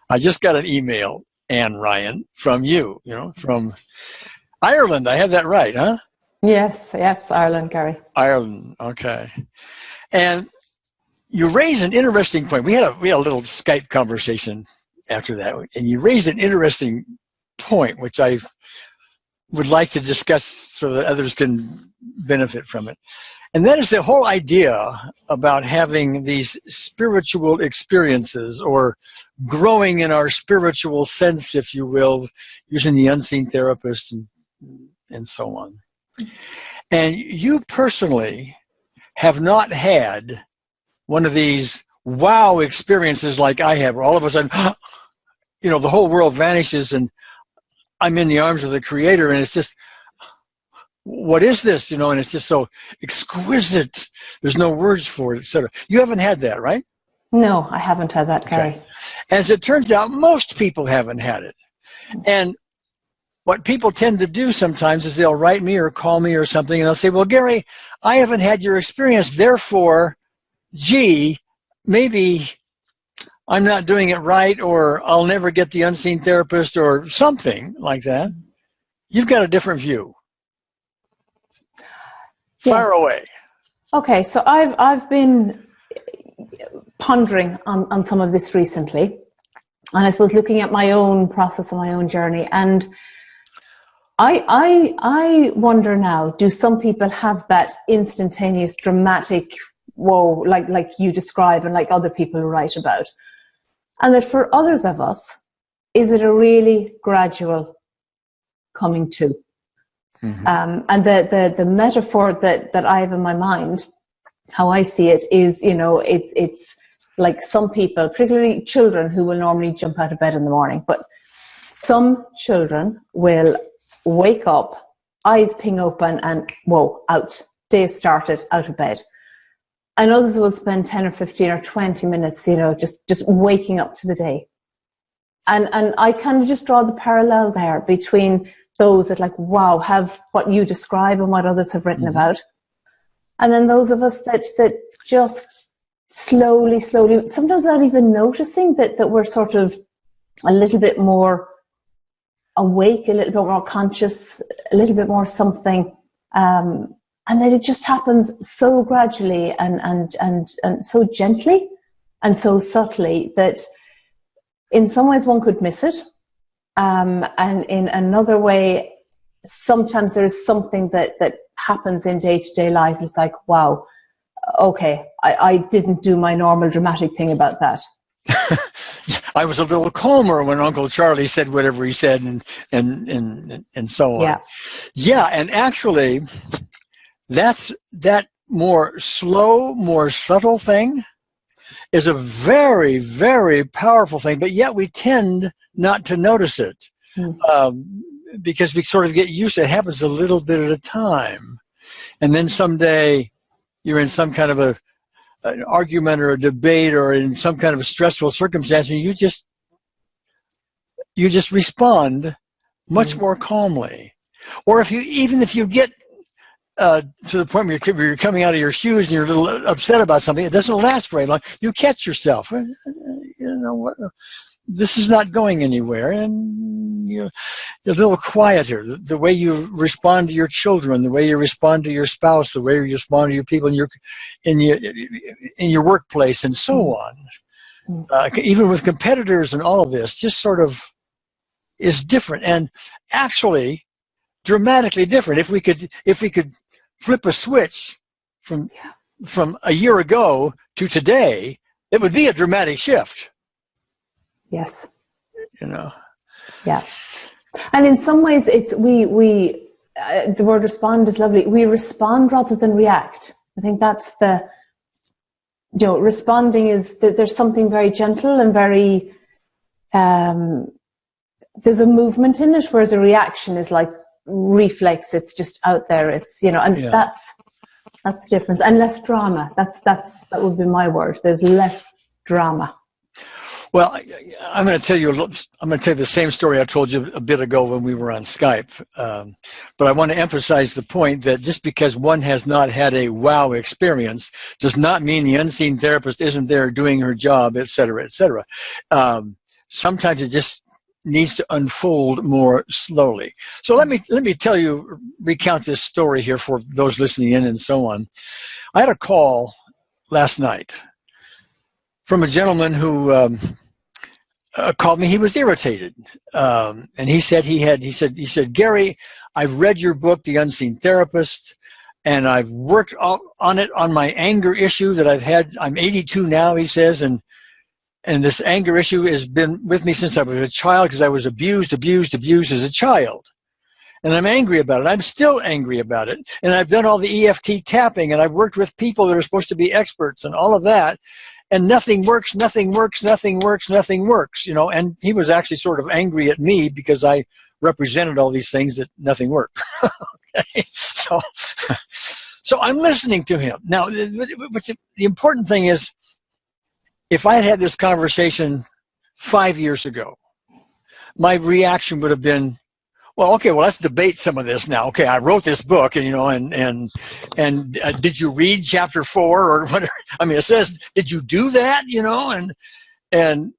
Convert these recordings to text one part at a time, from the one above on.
I just got an email, Anne Ryan, from you, from Ireland. I have that right, huh? Yes, Ireland, Gary. Ireland, okay. And you raised an interesting point. We had a little Skype conversation after that, and you raised an interesting point, which I would like to discuss so that others can benefit from it. And that is the whole idea about having these spiritual experiences, or growing in our spiritual sense, if you will, using the unseen therapist and so on. And you personally have not had one of these wow experiences like I have, where all of a sudden, the whole world vanishes and I'm in the arms of the Creator, and it's just, what is this? And it's just so exquisite. There's no words for it, etc. You haven't had that, right? No, I haven't had that, Gary. Okay. As it turns out, most people haven't had it. And what people tend to do sometimes is they'll write me or call me or something, and they'll say, well, Gary, I haven't had your experience, therefore, maybe I'm not doing it right, or I'll never get the unseen therapist, or something like that. You've got a different view. Fire away. Okay, so I've been pondering on some of this recently, and I suppose looking at my own process and my own journey, and I wonder now, do some people have that instantaneous, dramatic, whoa, like you describe and like other people write about? And that for others of us, is it a really gradual coming to? Mm-hmm. And the metaphor that I have in my mind, how I see it is, it's like some people, particularly children, who will normally jump out of bed in the morning, but some children will wake up, eyes ping open, and whoa, out. Day started, out of bed. And others will spend 10 or 15 or 20 minutes, just waking up to the day. And I kind of just draw the parallel there between those that wow, have what you describe and what others have written about. And then those of us that just slowly, sometimes not even noticing that we're sort of a little bit more awake, a little bit more conscious, a little bit more something. And that it just happens so gradually and so gently and so subtly that in some ways one could miss it. And in another way, sometimes there is something that happens in day-to-day life. It's like, wow, okay, I didn't do my normal dramatic thing about that. I was a little calmer when Uncle Charlie said whatever he said and so on. Yeah, and actually, that more slow, more subtle thing is a very, very powerful thing, but yet we tend not to notice it because we sort of get used to it. It happens a little bit at a time. And then someday you're in some kind of an argument or a debate or in some kind of a stressful circumstance, and you just respond much more calmly. Or if you get to the point where you're coming out of your shoes and you're a little upset about something, it doesn't last very long. You catch yourself. This is not going anywhere, and you're a little quieter. The way you respond to your children, the way you respond to your spouse, the way you respond to your people in your workplace, and so on. Even with competitors and all of this, just sort of is different, and actually dramatically different. If we could flip a switch from a year ago to today, it would be a dramatic shift. Yes. Yeah. And in some ways, it's we the word respond is lovely. We respond rather than react. I think that's responding is there's something very gentle and very there's a movement in it, whereas a reaction is like reflex. It's just out there. It's that's the difference, and less drama. That would be my word. There's less drama. Well, I'm going to tell you the same story I told you a bit ago when we were on Skype. But I want to emphasize the point that just because one has not had a wow experience does not mean the unseen therapist isn't there doing her job, et cetera, et cetera. sometimes it just needs to unfold more slowly. So let me recount this story here for those listening in and so on. I had a call last night from a gentleman who called me. He was irritated, and he said, Gary, I've read your book, The Unseen Therapist, and I've worked on it on my anger issue that I've had. I'm 82 now, he says, and this anger issue has been with me since I was a child because I was abused as a child. And I'm angry about it. I'm still angry about it. And I've done all the EFT tapping, and I've worked with people that are supposed to be experts and all of that. And nothing works, nothing works, nothing works, nothing works, you know. And he was actually sort of angry at me because I represented all these things that nothing worked. Okay? So I'm listening to him. Now, the important thing is, if I had had this conversation 5 years ago, my reaction would have been, well, okay, well, let's debate some of this now. Okay, I wrote this book, and, you know, and did you read chapter 4 or whatever? I mean, it says, did you do that? You know, and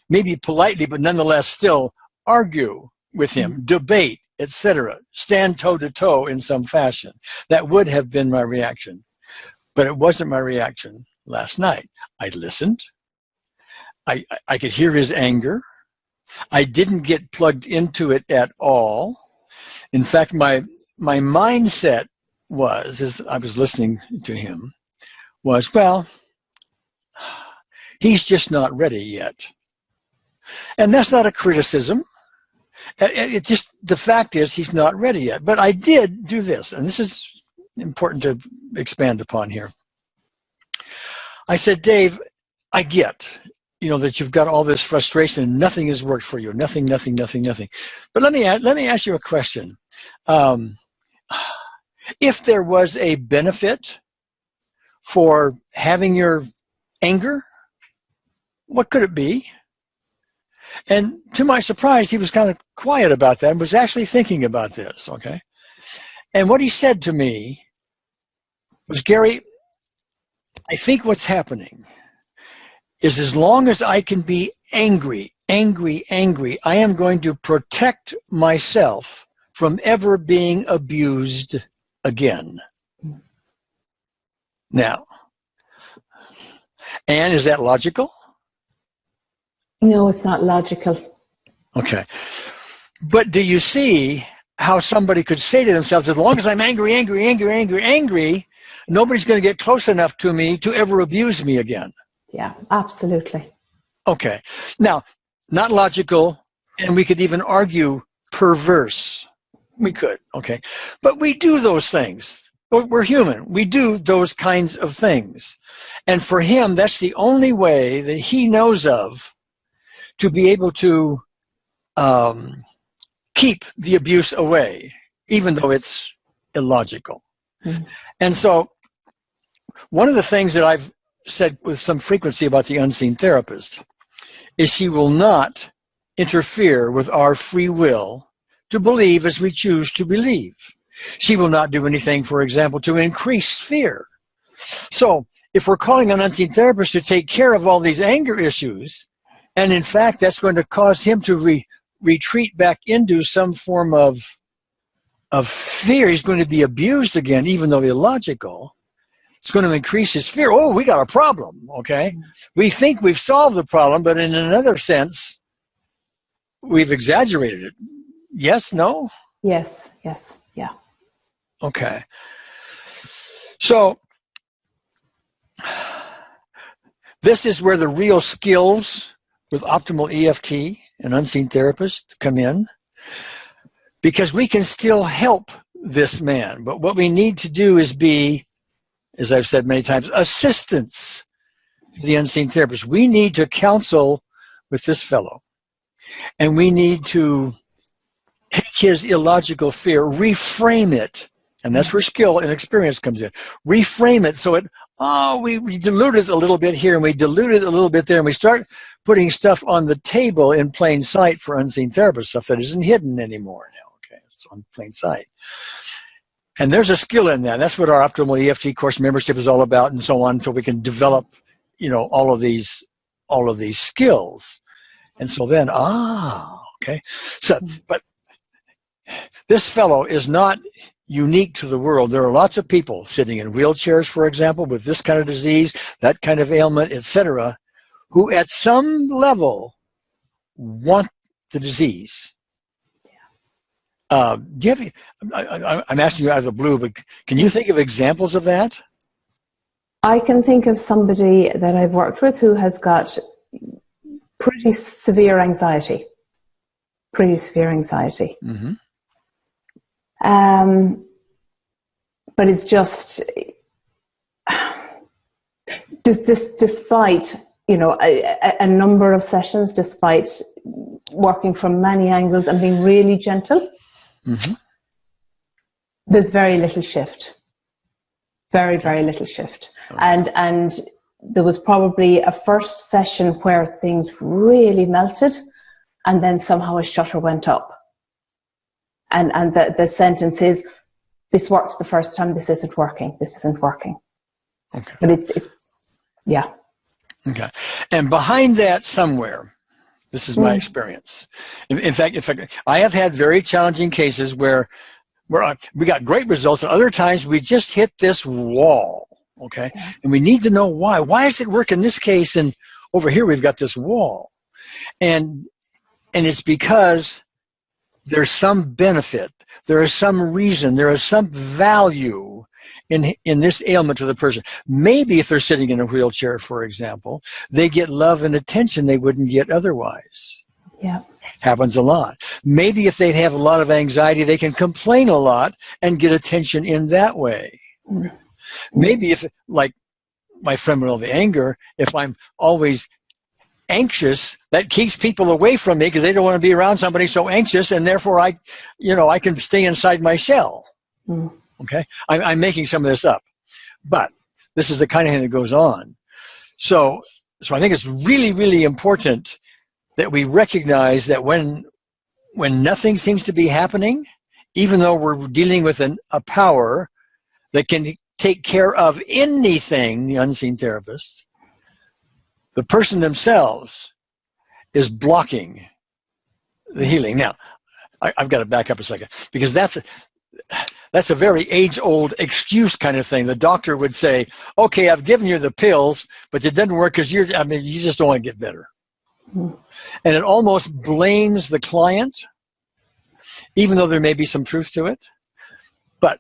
maybe politely, but nonetheless still argue with him, debate, etc., stand toe to toe in some fashion. That would have been my reaction, but it wasn't my reaction last night. I listened. I could hear his anger. I didn't get plugged into it at all. In fact, my mindset was, as I was listening to him, was, well, he's just not ready yet. And that's not a criticism. It just, the fact is, he's not ready yet. But I did do this, and this is important to expand upon here. I said, Dave, I get, you know, that you've got all this frustration and nothing has worked for you. Nothing. But let me ask you a question. If there was a benefit for having your anger, what could it be? And to my surprise, he was kind of quiet about that and was actually thinking about this, okay? And what he said to me was, Gary, I think what's happening is as long as I can be angry, I am going to protect myself from ever being abused again. Now, Anne, is that logical? No, it's not logical. Okay. But do you see how somebody could say to themselves, as long as I'm angry, nobody's going to get close enough to me to ever abuse me again? Yeah, absolutely. Okay. Now, not logical, and we could even argue perverse. We could, okay. But we do those things. We're human. We do those kinds of things. And for him, that's the only way that he knows of to be able to keep the abuse away, even though it's illogical. Mm-hmm. And so one of the things that I've said with some frequency about the unseen therapist is she will not interfere with our free will to believe as we choose to believe. She will not do anything, for example, to increase fear. So if we're calling on unseen therapist to take care of all these anger issues, and in fact that's going to cause him to retreat back into some form of fear, he's going to be abused again, even though illogical. It's going to increase his fear. Oh, we got a problem, okay? We think we've solved the problem, but in another sense, we've exaggerated it. Yes, no? Yes, yeah. Okay. So, this is where the real skills with optimal EFT and unseen therapists come in, because we can still help this man. But what we need to do is be, as I've said many times, assistance to the unseen therapist. We need to counsel with this fellow, and we need to take his illogical fear, reframe it, and that's where skill and experience comes in. Reframe it so we dilute it a little bit here, and we dilute it a little bit there, and we start putting stuff on the table in plain sight for unseen therapists, stuff that isn't hidden anymore now, okay? It's on plain sight. And there's a skill in that. That's what our Optimal EFT course membership is all about, and so on, so we can develop, you know, all of these all of these skills. And so then, okay. So, but this fellow is not unique to the world. There are lots of people sitting in wheelchairs, for example, with this kind of disease, that kind of ailment, etc., who at some level want the disease. Do you have? I'm asking you out of the blue, but can you think of examples of that? I can think of somebody that I've worked with who has got pretty severe anxiety. Pretty severe anxiety. Mm-hmm. But it's just, despite, you know, a number of sessions, despite working from many angles and being really gentle, mm-hmm. there's very little shift. Very, very little shift. Okay. And there was probably a first session where things really melted, and then somehow a shutter went up. And the sentence is, this worked the first time, this isn't working, this isn't working. Okay. But it's yeah. Okay. And behind that somewhere, this is my experience. In fact, I have had very challenging cases where we got great results, and other times we just hit this wall, okay? Yeah. And we need to know why. Why does it work in this case, and over here we've got this wall? And it's because there's some benefit, there is some reason, there is some value in this ailment to the person. Maybe if they're sitting in a wheelchair, for example, they get love and attention they wouldn't get otherwise. Yeah. Happens a lot. Maybe if they have a lot of anxiety, they can complain a lot and get attention in that way. Mm. Maybe if, like my friend with all the anger, if I'm always anxious, that keeps people away from me because they don't want to be around somebody so anxious, and therefore I can stay inside my shell. Mm. Okay? I'm making some of this up. But this is the kind of thing that goes on. So I think it's really, really important that we recognize that when nothing seems to be happening, even though we're dealing with a power that can take care of anything, the unseen therapist, the person themselves is blocking the healing. Now, I've got to back up a second, because that's a very age-old excuse kind of thing. The doctor would say, okay, I've given you the pills, but it didn't work because you just don't want to get better. Mm-hmm. And it almost blames the client, even though there may be some truth to it. But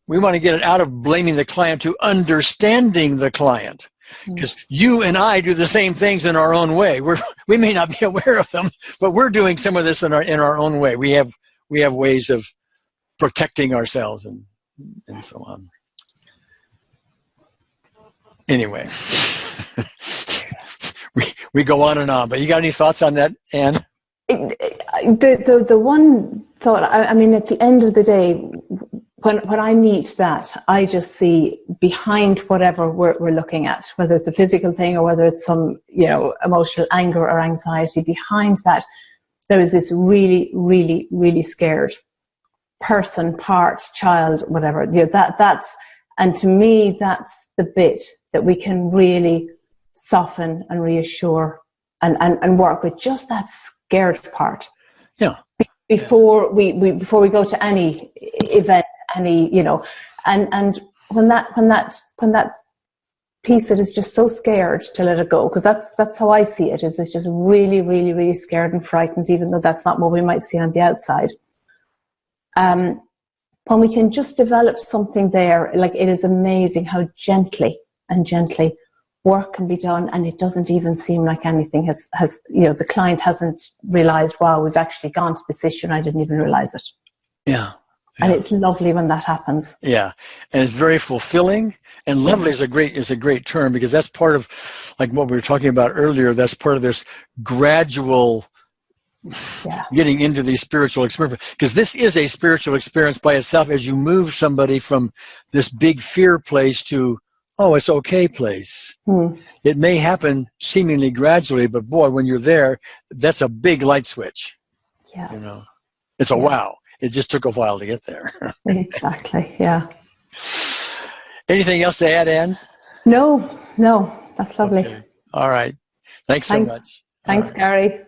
we want to get it out of blaming the client to understanding the client. Because you and I do the same things in our own way. We may not be aware of them, but we're doing some of this in our own way. We have ways of protecting ourselves and so on. Anyway, we go on and on. But you got any thoughts on that, Anne? The one thought, I mean, at the end of the day, when I meet that, I just see behind whatever we're looking at, whether it's a physical thing or whether it's some, emotional anger or anxiety, behind that, there is this really, really, really scared person, part, child, whatever. And to me, that's the bit that we can really soften and reassure and work with, just that scared part. Yeah. Before we go to any event, and when that piece that is just so scared to let it go, because that's how I see it, is it's just really, really, really scared and frightened, even though that's not what we might see on the outside. When we can just develop something there, like, it is amazing how gently work can be done, and it doesn't even seem like anything has the client hasn't realized, wow, we've actually gone to this issue and I didn't even realize it. Yeah. And it's lovely when that happens. Yeah, and it's very fulfilling. And lovely is a great term, because that's part of, like what we were talking about earlier. That's part of this gradual getting into these spiritual experiences. Because this is a spiritual experience by itself, as you move somebody from this big fear place to, oh, it's okay place. It may happen seemingly gradually, but boy, when you're there, that's a big light switch. Yeah, it's a wow. It just took a while to get there. Exactly, yeah. Anything else to add, Anne? No, that's lovely. Okay. All right. Thanks so much. Thanks, Gary.